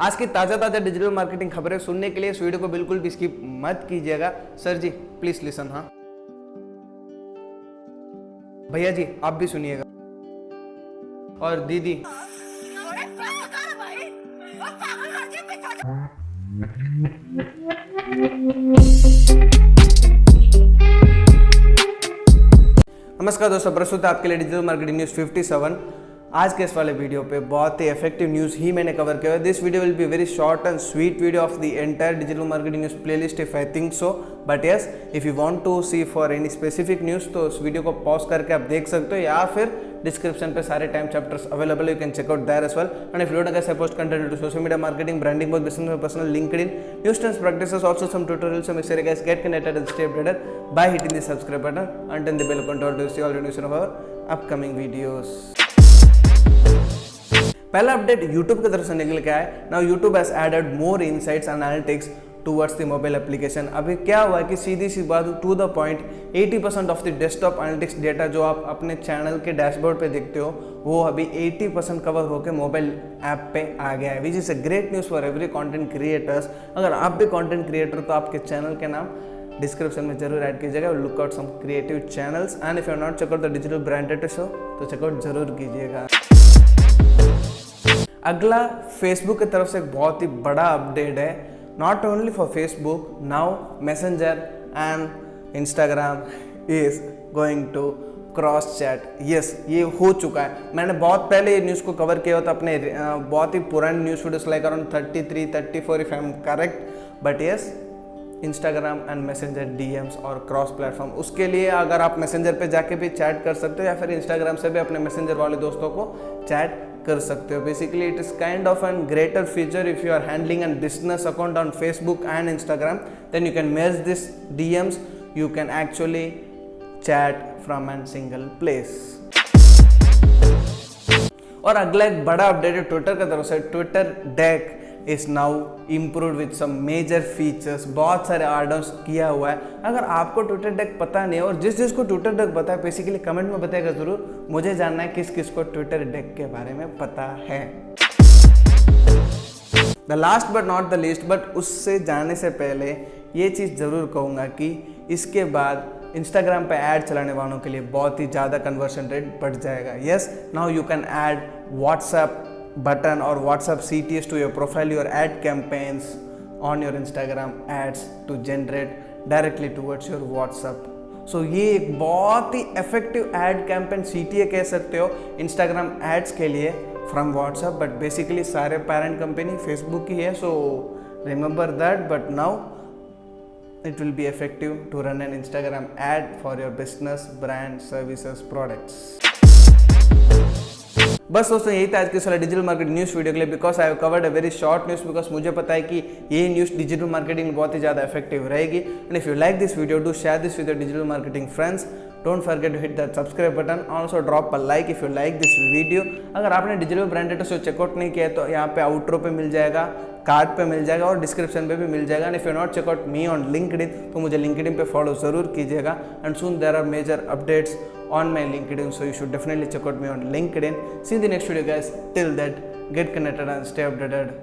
आज की ताज़ा डिजिटल मार्केटिंग खबरें सुनने के लिए इस वीडियो को बिल्कुल भी स्किप मत कीजिएगा। सर जी प्लीज लिसन। हाँ भैया जी आप भी सुनिएगा, और दीदी नमस्कार दोस्तों, प्रस्तुत है आपके लिए डिजिटल मार्केटिंग न्यूज़ 57। आज के इस वाले वीडियो पे बहुत ही इफेक्टिव न्यूज़ ही मैंने कवर किया है। This video will be very short and sweet video of the entire digital marketing news playlist if I think so, but yes if you want to see for any specific news तो उस video को pause करके आप देख सकते हो, या फिर डिस्क्रिप्शन पे सारे time chapters available, you can check out there as well. And if you don't कैसे post content to social media marketing, branding, both business and personal, LinkedIn, news trends, practices, also some tutorials. So make sure you guys get connected and stay updated by hitting the subscribe button and turn the bell icon to see all the news of our upcoming videos. पहला update YouTube की तरफ से निकल के आया। Now YouTube has added more insights and analytics towards the mobile application। अभी क्या हुआ है कि सीधी सी बात to the point 80% of the desktop analytics data जो आप अपने चैनल के डैशबोर्ड पे देखते हो वो अभी 80% कवर होकर मोबाइल ऐप पे आ गया है, which is a great news for every content creators. अगर आप भी कंटेंट क्रिएटर तो आपके चैनल के नाम डिस्क्रिप्शन में जरूर ऐड कीजिएगा, look out some creative channels. And if you are not check out the digital branded show तो चेकआउट जरूर कीजिएगा। अगला फेसबुक की तरफ से एक बहुत ही बड़ा अपडेट है, not only for Facebook, now Messenger and Instagram is going to cross chat. Yes ये हो चुका है। मैंने बहुत पहले ये न्यूज़ को कवर किया था अपने बहुत ही पुराने news videos like around 33-34 if I am correct, but yes Instagram and messenger DMs और क्रॉस प्लेटफॉर्म, उसके लिए अगर आप मैसेंजर पे जाके भी चैट कर सकते हो या फिर इंस्टाग्राम से भी अपने मैसेंजर वाले दोस्तों को चैट कर सकते हो। Basically it is kind of an greater feature if you are handling an business account on Facebook and Instagram, then you can merge this DMs, you can actually chat from an single place. और अगला एक बड़ा update है Twitter की तरफ से। Twitter deck is now improved with some major features, बहुत सारे एड-ऑन्स किया हुआ है। अगर आपको ट्विटर डेक पता नहीं है और जिसको ट्विटर डेक पता है बेसिकली कमेंट में बताएगा जरूर, मुझे जानना है किस किस को ट्विटर डेक के बारे में पता है। The last but not the least, but उससे जाने से पहले ये चीज़ ज़रूर कहूँगा कि इसके बाद इंस्टाग्राम पे ऐड चलाने वालों के लिए बहुत ही ज़्यादा कन्वर्शन रेट बढ़ जाएगा। Yes now you can add WhatsApp button or WhatsApp CTS to your profile, your ad campaigns on your Instagram ads to generate directly towards your WhatsApp. So ये एक बहुत ही इफेक्टिव एड कैंपेन CTA कह सकते हो Instagram ads के लिए from WhatsApp, but basically सारे parent company Facebook की है, so remember that. But now it will be effective to run an Instagram ad for your business, brand, services, products. बस दोस्तों यही था आज के सारे डिजिटल मार्केटिंग न्यूज़ वीडियो के लिए, because I have covered a very short news, because मुझे पता है कि ये न्यूज़ डिजिटल मार्केटिंग में बहुत ही ज़्यादा इफेक्टिव रहेगी। And if you like this video do share this with your digital marketing friends, don't forget to hit that subscribe button, also drop a like if you like this video. अगर आपने digital branded से checkout नहीं किया है तो यहाँ पे outro पे मिल जाएगा, कार्ड पे मिल जाएगा और डिस्क्रिप्शन पे भी मिल जाएगा। And if you not check out me on LinkedIn तो मुझे लिंक्डइन पे फॉलो जरूर कीजिएगा। And soon there are major updates on my LinkedIn, so you should definitely check out me on LinkedIn. See you in the next video guys. Till that, get connected and stay updated.